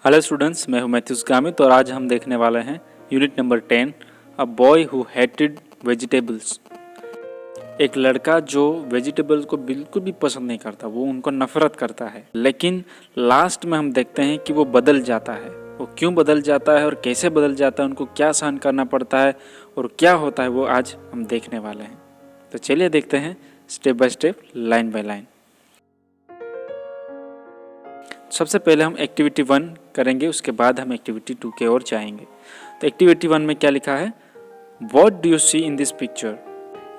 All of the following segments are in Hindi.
हेलो स्टूडेंट्स, मैं हूं मैथ्यूस गामित और आज हम देखने वाले हैं unit number 10 a boy who hated vegetables. एक लड़का जो वेजिटेबल्स को बिल्कुल भी पसंद नहीं करता, वो उनको नफरत करता है। लेकिन लास्ट में हम देखते हैं कि वो बदल जाता है। वो क्यों बदल जाता है और कैसे बदल जाता है, उनको क्या सहन करना पड़ता है और क्या होता है, वो आज हम देखने वाले हैं। तो चलिए देखते हैं step by step, line by line. सबसे पहले हम एक्टिविटी 1 करेंगे, उसके बाद हम एक्टिविटी 2 के ओर जाएंगे। तो एक्टिविटी 1 में क्या लिखा है, what do you see in this picture.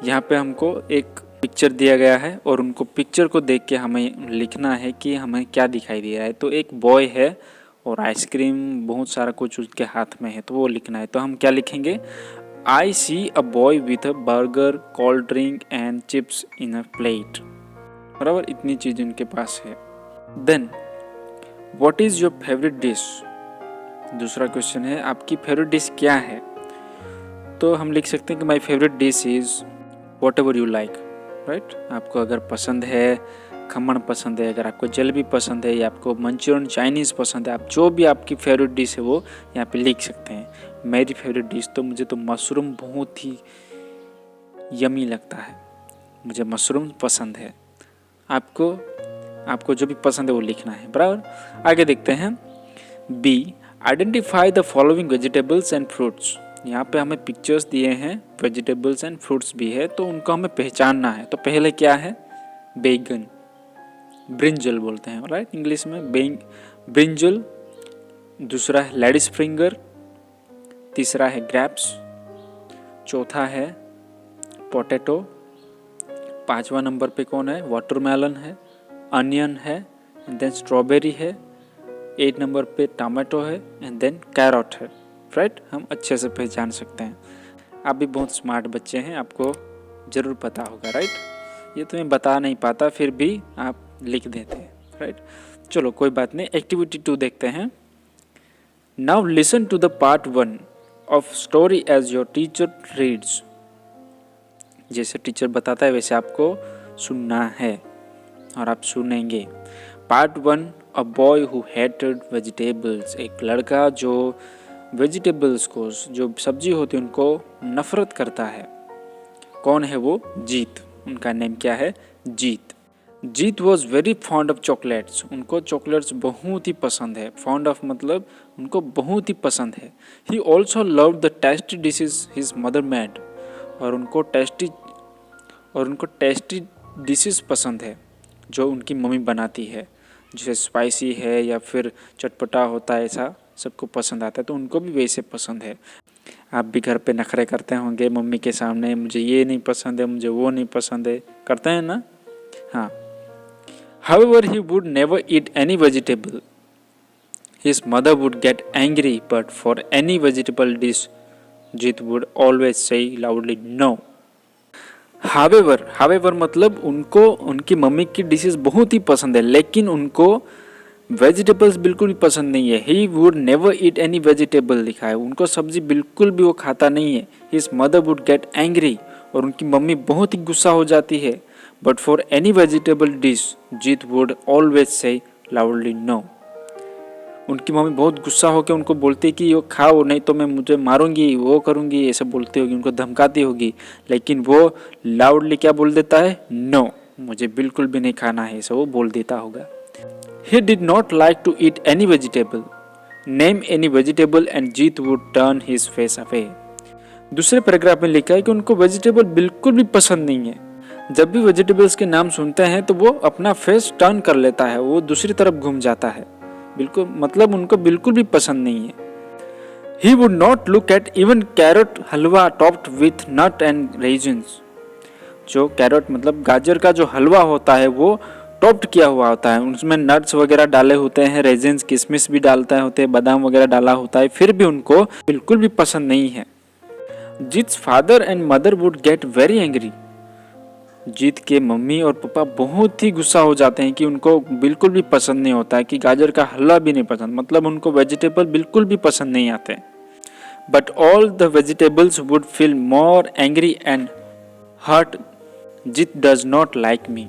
यहाँ पे हमको एक पिक्चर दिया गया है और उनको पिक्चर को देख के हमें लिखना है कि हमें क्या दिखाई दे रहा है। तो एक बॉय है और आइसक्रीम बहुत सारा कुछ उसके हाथ में है, तो वो लिखना है। तो हम क्या लिखेंगे, I see a boy with a burger, cold drink and chips in a plate. बराबर, इतनी चीज़ उनके पास है। Then what is your favourite dish. दूसरा क्वेश्चन है, आपकी फेवरेट डिश क्या है। तो हम लिख सकते हैं कि my favourite dish is what ever you like, right. आपको अगर पसंद है, खमण पसंद है, अगर आपको जलेबी पसंद है या आपको मंचूरियन चाइनीज़ पसंद है, आप जो भी आपकी फेवरेट डिश है वो यहाँ पे लिख सकते हैं। मेरी फेवरेट डिश तो मुझे तो मशरूम बहुत ही यमी लगता है, मुझे मशरूम पसंद है। आपको जो भी पसंद है वो लिखना है। बराबर, आगे देखते हैं। B, identify the following vegetables and fruits. यहाँ पे हमें पिक्चर्स दिए हैं, वेजिटेबल्स एंड फ्रूट्स भी है, तो उनको हमें पहचानना है। तो पहले क्या है, बैगन, ब्रिंजल बोलते हैं, राइट, इंग्लिश में ब्रिंजल। दूसरा है लेडिस फिंगर, तीसरा है ग्रेप्स, चौथा है पोटैटो, पांचवा नंबर पे कौन है, वाटरमेलन है, अनियन है, एंड देन स्ट्रॉबेरी है, 8 नंबर पे टमाटो है, एंड देन कैरोट है, राइट। हम अच्छे से पहचान सकते हैं। आप भी बहुत स्मार्ट बच्चे हैं, आपको ज़रूर पता होगा, राइट। ये तो मैं बता नहीं पाता, फिर भी आप लिख देते हैं, राइट। चलो कोई बात नहीं। एक्टिविटी 2 देखते हैं। Now listen to the part 1 of story as your teacher reads. जैसे टीचर बताता है वैसे आपको सुनना है और आप सुनेंगे। Part 1, a boy who hated vegetables. एक लड़का जो वेजिटेबल्स को, जो सब्जी होती है उनको नफरत करता है। कौन है वो, जीत। उनका नेम क्या है, Jeet. Jeet was very fond of chocolates. उनको चॉकलेट्स बहुत ही पसंद है। फॉन्ड ऑफ मतलब उनको बहुत ही पसंद है। He also love the tasty dishes his mother made. और उनको टेस्टी डिशेस पसंद है जो उनकी मम्मी बनाती है, जैसे स्पाइसी है या फिर चटपटा होता है, ऐसा सबको पसंद आता है। तो उनको भी वैसे पसंद है। आप भी घर पे नखरे करते होंगे मम्मी के सामने, मुझे ये नहीं पसंद है, मुझे वो नहीं पसंद है, करते हैं ना। हाँ। However, he would never eat any vegetable. His mother would get angry, but for any vegetable dish, Jit would always say loudly no. However मतलब उनको उनकी मम्मी की डिशेस बहुत ही पसंद है, लेकिन उनको वेजिटेबल्स बिल्कुल भी पसंद नहीं है। He would never eat any vegetable लिखा है, उनको सब्जी बिल्कुल भी वो खाता नहीं है। His mother would get angry, और उनकी मम्मी बहुत ही गुस्सा हो जाती है। But for any vegetable dish Jeet would always say loudly no. उनकी मम्मी बहुत गुस्सा होकर उनको बोलती है कि वो खाओ, नहीं तो मैं मुझे मारूंगी, वो करूंगी, ऐसे बोलती होगी, उनको धमकाती होगी। लेकिन वो लाउडली क्या बोल देता है, नो, मुझे बिल्कुल भी नहीं खाना है, ऐसा वो बोल देता होगा। He did not like to eat any vegetable. Name any vegetable and Jeet would turn his face away. दूसरे पैराग्राफ में लिखा है कि उनको वेजिटेबल बिल्कुल भी पसंद नहीं है। जब भी वेजिटेबल्स के नाम सुनते हैं तो वो अपना फेस टर्न कर लेता है, वो दूसरी तरफ घूम जाता है, बिल्कुल मतलब उनको बिल्कुल भी पसंद नहीं है। He would not look at even carrot halwa topped with nut and raisins। जो कैरोट मतलब गाजर का जो हलवा होता है वो टॉप्ड किया हुआ होता है, उसमें नट्स वगैरह डाले होते हैं, रेजिन्स किशमिश भी डालते होते हैं, बादाम वगैरह डाला होता है, फिर भी उनको बिल्कुल भी पसंद नहीं है। Jeet's father and mother would get very angry. Jeet के मम्मी और पापा बहुत ही गुस्सा हो जाते हैं कि उनको बिल्कुल भी पसंद नहीं होता है, कि गाजर का हलवा भी नहीं पसंद, मतलब उनको वेजिटेबल बिल्कुल भी पसंद नहीं आते। But all the vegetables would feel more angry and hurt, Jeet does not like me.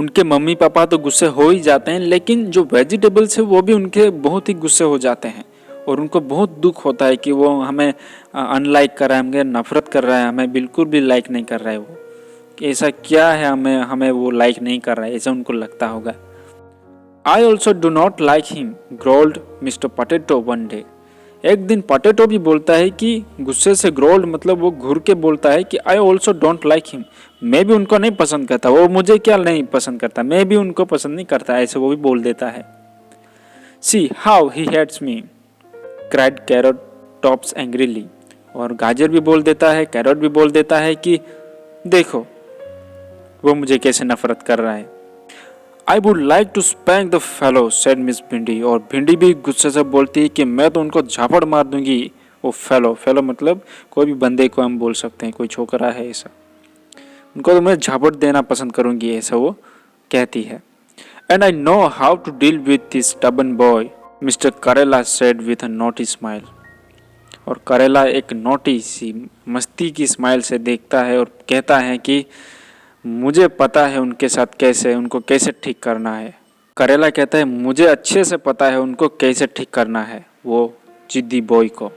उनके मम्मी पापा तो गुस्से हो ही जाते हैं, लेकिन जो वेजिटेबल्स है वो भी उनके बहुत ही गुस्से हो जाते हैं और उनको बहुत दुख होता है कि वो हमें अनलाइक कर रहा है, हमें नफरत कर रहा है, हमें बिल्कुल भी लाइक नहीं कर रहा है। वो ऐसा क्या है, हमें वो लाइक नहीं कर रहा है, ऐसा उनको लगता होगा। I also do not like him, growled mister potato one day. एक दिन पोटैटो भी बोलता है कि गुस्से से, ग्रोल्ड मतलब वो घूर के बोलता है कि I also don't like him, मैं भी उनको नहीं पसंद करता, वो मुझे क्या नहीं पसंद करता, मैं भी उनको पसंद नहीं करता, ऐसे वो भी बोल देता है। See how he hates me, cried carrot tops angrily. और गाजर भी बोल देता है, कैरोट भी बोल देता है कि देखो वो मुझे कैसे नफरत कर रहा है। I would like to spank the fellow, said miss Bhindi. और भिंडी भी गुस्से से बोलती है कि मैं तो उनको झापड़ मार दूंगी। वो फेलो मतलब कोई भी बंदे को हम बोल सकते हैं, कोई छोकरा है ऐसा, उनको तो मैं झापड़ देना पसंद करूंगी, ऐसा वो कहती है। And I know how to deal with this stubborn boy, mister Karela said with a naughty smile. और करेला एक नोटी सी मस्ती की स्माइल से देखता है और कहता है कि मुझे पता है उनके साथ उनको कैसे ठीक करना है। करेला कहता है मुझे अच्छे से पता है उनको कैसे ठीक करना है, वो जिद्दी बॉय को।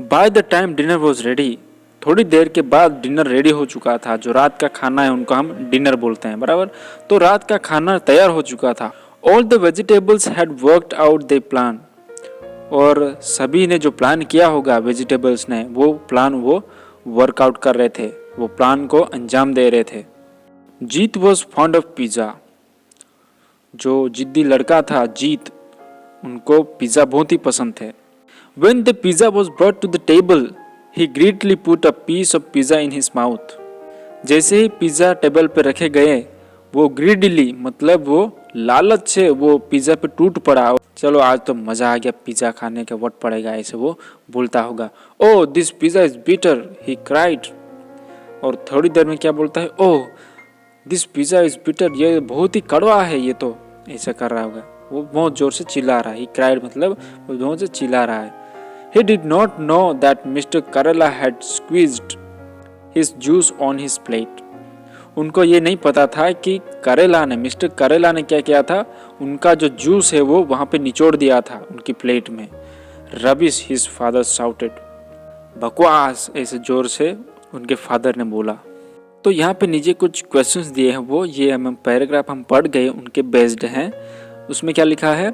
By the time dinner was ready, थोड़ी देर के बाद डिनर रेडी हो चुका था। जो रात का खाना है उनको हम डिनर बोलते हैं, बराबर। तो रात का खाना तैयार हो चुका था। All the vegetables had worked out they plan. और सभी ने जो प्लान किया होगा वेजिटेबल्स ने, वो प्लान वो वर्कआउट कर रहे थे, वो प्लान को अंजाम दे रहे थे। जीत वॉज फॉन्ड ऑफ पिज़्ज़ा, जो जिद्दी लड़का था जीत, उनको पिज़्ज़ा बहुत ही पसंद थे। When the pizza was brought to the table, he greedily put a piece of pizza in his mouth. जैसे ही पिज़्ज़ा टेबल पे रखे गए, वो ग्रीडली मतलब वो लालच से वो पिज़्ज़ा पे टूट पड़ा। चलो आज तो मज़ा आ गया पिज़्ज़ा खाने का, वट पड़ेगा, ऐसे वो बोलता होगा। Oh this pizza is bitter, he cried. और थोड़ी देर में क्या बोलता है, oh this pizza is bitter, ये बहुत ही कड़वा है, ये तो ऐसा कर रहा होगा, वो बहुत जोर से चिल्ला रहा है। ही क्राइड मतलब वो जोर से चिल्ला रहा है। He did not know that Mr. Karela had squeezed his juice on his plate. उनको ये नहीं पता था कि मिस्टर करेला ने क्या किया था, उनका जो जूस है वो वहाँ पे निचोड़ दिया था उनकी प्लेट में। Rubbish, his father shouted. बकवास, ऐसे जोर से उनके फादर ने बोला। तो यहाँ पे नीचे कुछ क्वेश्चंस दिए हैं, वो ये हम पैराग्राफ हम पढ़ गए, उनके बेस्ड हैं। उसमें क्या लिखा है,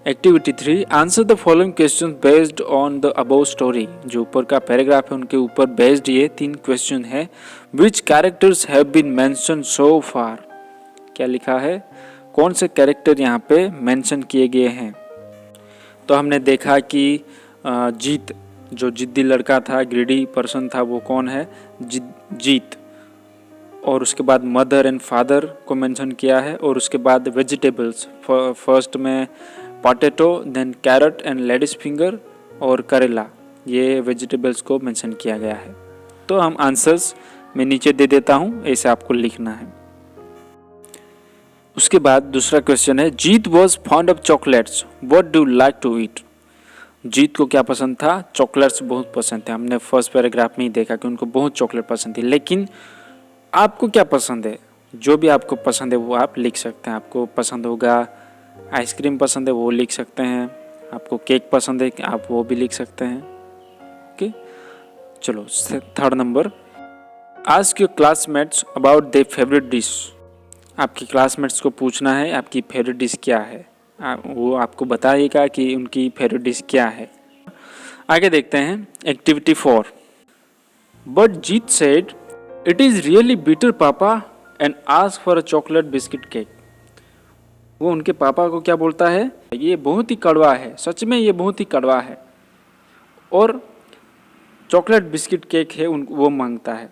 activity 3, answer the following question based on the above story. जो ऊपर का पैराग्राफ है उनके ऊपर बेस्ड ये 3 क्वेश्चन है। Which characters have been mention so far, क्या लिखा है, कौन से कैरेक्टर यहाँ पे मेंशन किए गए हैं। तो हमने देखा कि जीत, जो जिद्दी लड़का था, ग्रीडी पर्सन था, वो कौन है, जीत। और उसके बाद मदर एंड फादर को मेंशन किया है। और उसके बाद वेजिटेबल्स, फर्स्ट में potato, then carrot and ladies finger और करेला, ये वेजिटेबल्स को मेंशन किया गया है। तो हम आंसर्स मैं नीचे दे देता हूँ, ऐसे आपको लिखना है। उसके बाद दूसरा क्वेश्चन है, Jeet was fond of chocolates, what do you like to eat. Jeet को क्या पसंद था, चॉकलेट्स बहुत पसंद थे। हमने फर्स्ट पैराग्राफ में ही देखा कि उनको बहुत चॉकलेट पसंद थी। लेकिन आपको क्या पसंद है, जो भी आपको पसंद है वो आप लिख सकते हैं। आपको पसंद होगा आइसक्रीम पसंद है वो लिख सकते हैं, आपको केक पसंद है आप वो भी लिख सकते हैं। ओके, चलो third number, ask your classmates about their favourite dish. आपकी क्लासमेट्स को पूछना है आपकी फेवरेट डिश क्या है, वो आपको बताइएगा कि उनकी फेवरेट डिश क्या है। आगे देखते हैं activity 4, but Jeet said it is really bitter papa and ask for a chocolate biscuit cake. वो उनके पापा को क्या बोलता है, ये बहुत ही कड़वा है, सच में ये बहुत ही कड़वा है, और चॉकलेट बिस्किट केक है वो मांगता है।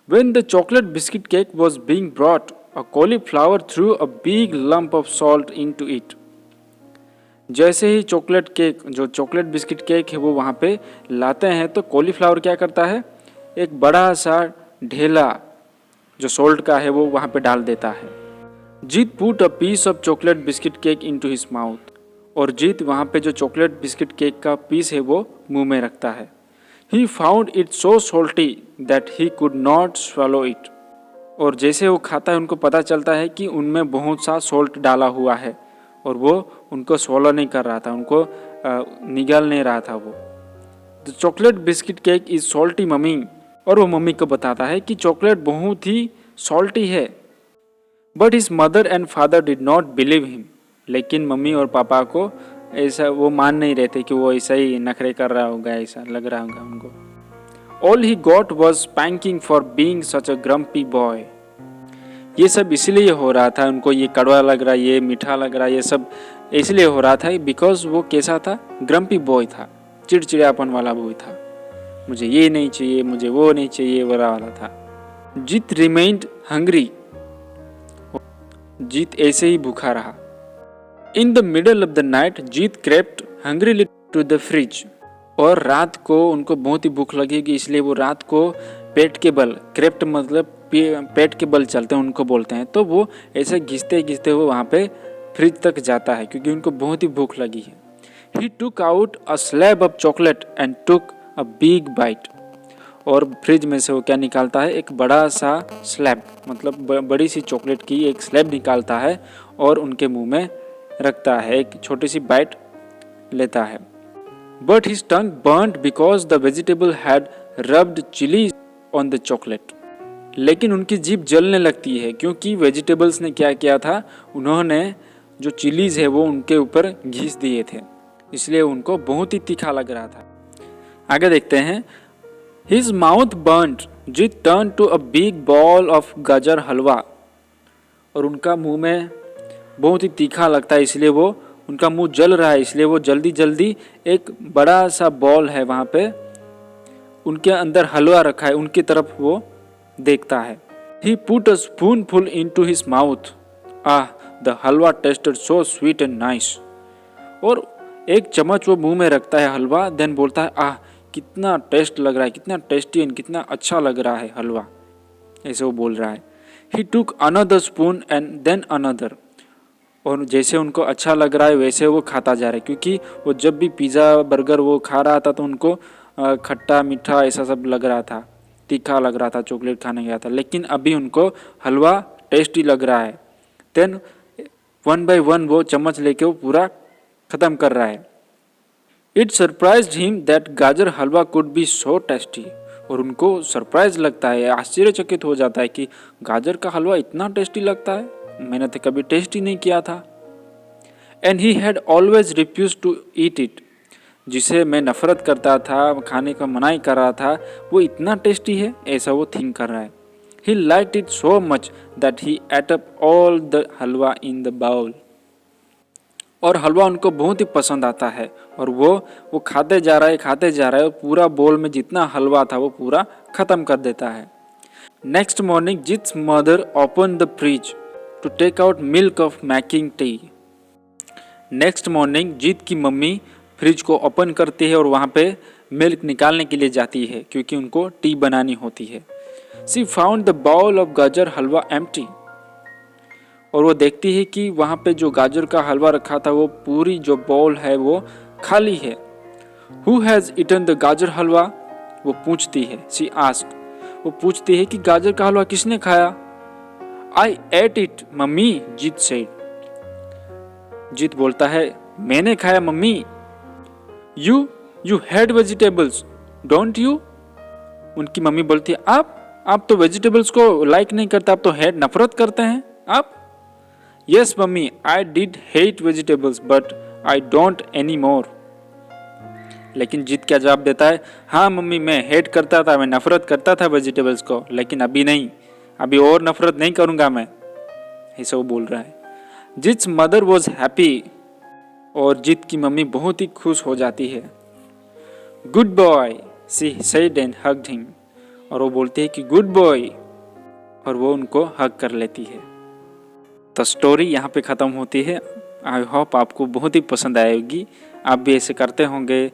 When the chocolate biscuit cake was being brought, a cauliflower threw a big lump of salt into it. जैसे ही जो चॉकलेट बिस्किट केक है वो वहाँ पे लाते हैं, तो कॉलीफ्लावर क्या करता है, एक बड़ा सा ढेला जो सॉल्ट का है वो वहाँ पे डाल देता है। Jeet put a piece of chocolate biscuit cake into his mouth, और जीत वहाँ पे जो चॉकलेट बिस्किट केक का पीस है वो मुंह में रखता है। He found it so salty that he could not swallow it. और जैसे वो खाता है उनको पता चलता है कि उनमें बहुत सा सॉल्ट डाला हुआ है और वो उनको swallow नहीं कर रहा था, उनको निगल नहीं रहा था वो। The chocolate biscuit cake is salty mummy, और वो मम्मी को बताता है कि चॉकलेट बहुत ही सॉल्टी है। But his mother and father did not believe him, लेकिन मम्मी और पापा को ऐसा वो मान नहीं रहे थे कि वो ऐसा ही नखरे कर रहा होगा, ऐसा लग रहा होगा उनको। All he got was spanking for being such a grumpy boy. ये सब इसलिए हो रहा था, उनको ये कड़वा लग रहा, ये मीठा लग रहा, ये सब इसलिए हो रहा था बिकॉज वो कैसा था, ग्रम्पी बॉय था, चिड़चिड़ापन वाला बॉय था। मुझे ये नहीं चाहिए, मुझे वो नहीं चाहिए वाला था। जीत रिमेन्ड हंग्री, जीत ऐसे ही भूखा रहा। In the middle of the night Jeet crept hungrily to the fridge, और रात को उनको बहुत ही भूख लगेगी इसलिए वो रात को पेट के बल, क्रेप्ट मतलब पेट के बल चलते हैं उनको बोलते हैं, तो वो ऐसे घिसते घिसते वो वहाँ पे फ्रिज तक जाता है क्योंकि उनको बहुत ही भूख लगी है। He took out a slab of chocolate and took a big bite, और फ्रिज में से वो क्या निकालता है, एक बड़ा सा स्लैब मतलब बड़ी सी चॉकलेट की एक स्लैब निकालता है और उनके मुंह में रखता है, एक छोटी सी बाइट लेता है। But his tongue burned because the vegetable had rubbed chilli on the chocolate, लेकिन उनकी जीभ जलने लगती है क्योंकि वेजिटेबल्स ने क्या किया था, उन्होंने जो चिलीज है वो उनके ऊपर घिस दिए थे, इसलिए उनको बहुत ही तीखा लग रहा था। आगे देखते हैं। His mouth burned Jeet turn to a big ball of gajar halwa, और उनका मुंह में बहुत ही तीखा लगता है इसलिए वो उनका मुंह जल रहा है, इसलिए वो जल्दी जल्दी एक बड़ा सा बॉल है वहाँ पे उनके अंदर हलवा रखा है उनकी तरफ वो देखता है। He put a spoonful into his mouth, ah the halwa tasted so sweet and nice, और एक चम्मच वो मुंह में रखता है हलवा, देन बोलता है आह कितना टेस्ट लग रहा है, कितना टेस्टी एंड कितना अच्छा लग रहा है हलवा, ऐसे वो बोल रहा है। He took another spoon and then another, और जैसे उनको अच्छा लग रहा है वैसे वो खाता जा रहा है क्योंकि वो जब भी पिज़्ज़ा बर्गर वो खा रहा था तो उनको खट्टा मीठा ऐसा सब लग रहा था, तीखा लग रहा था, चॉकलेट खाने गया था, लेकिन अभी उनको हलवा टेस्टी लग रहा है। देन वन बाय वन वो चम्मच लेके वो पूरा ख़त्म कर रहा है। इट सरप्राइज्ड हिम दैट गाजर हलवा कुड बी सो टेस्टी, और उनको सरप्राइज लगता है, आश्चर्यचकित हो जाता है कि गाजर का हलवा इतना टेस्टी लगता है, मैंने तो कभी टेस्ट ही नहीं किया था। And he had always refuse to eat it, जिसे मैं नफरत करता था, खाने का मनाही कर रहा था, वो इतना टेस्टी है, ऐसा वो थिंक कर रहा है। He liked it so much that he ate up all the halwa in the bowl, और हलवा उनको बहुत ही पसंद आता है और वो खाते जा रहा है और पूरा बोल में जितना हलवा था वो पूरा ख़त्म कर देता है। Next morning Jeet's mother open the fridge to take out milk of making tea. Next morning Jeet की मम्मी फ्रिज को ओपन करती है और वहाँ पे मिल्क निकालने के लिए जाती है क्योंकि उनको टी बनानी होती है। She found the bowl of gajar halwa empty, और वो देखती है कि वहाँ पे जो गाजर का हलवा रखा था वो पूरी जो बाउल है वो खाली है। हु हैज़ ईटन द गाजर हलवा, वो पूछती है। शी आस्क, वो पूछती है कि गाजर का हलवा किसने खाया। I ate it mummy, Jeet said, Jeet बोलता है मैंने खाया mummy. You had vegetables don't you, उनकी मम्मी बोलती है आप तो वेजिटेबल्स को लाइक नहीं करते, आप तो हेट नफरत करते हैं आप। Yes mummy, I did hate vegetables but I don't any more, लेकिन जीत क्या जवाब देता है, हाँ मम्मी मैं हेट करता था, मैं नफरत करता था वेजिटेबल्स को, लेकिन अभी नहीं, अभी और नफरत नहीं करूँगा मैं, ऐसा वो बोल रहा है। जीट्स मदर वॉज हैप्पी, और जीत की मम्मी बहुत ही खुश हो जाती है। Good boy she said and hugged him, और वो बोलती है कि गुड बॉय, और वो उनको हग कर लेती है। तो स्टोरी यहाँ पे ख़त्म होती है। आई होप आपको बहुत ही पसंद आएगी, आप भी ऐसे करते होंगे,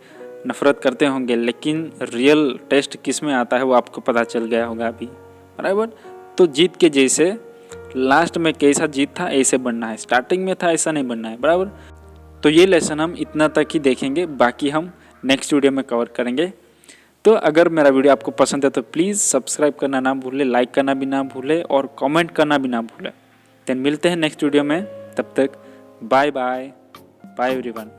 नफ़रत करते होंगे, लेकिन रियल टेस्ट किस में आता है वो आपको पता चल गया होगा अभी, बराबर। तो जीत के जैसे लास्ट में कैसा जीत था ऐसे बनना है, स्टार्टिंग में था ऐसा नहीं बनना है, बराबर। तो ये लेसन हम इतना तक ही देखेंगे, बाकी हम नेक्स्ट वीडियो में कवर करेंगे। तो अगर मेरा वीडियो आपको पसंद है तो प्लीज़ सब्सक्राइब करना ना भूलें, लाइक करना भी ना भूलें और कमेंट करना भी ना भूलें। देन मिलते हैं नेक्स्ट वीडियो में, तब तक बाय बाय, बाय एवरीवन।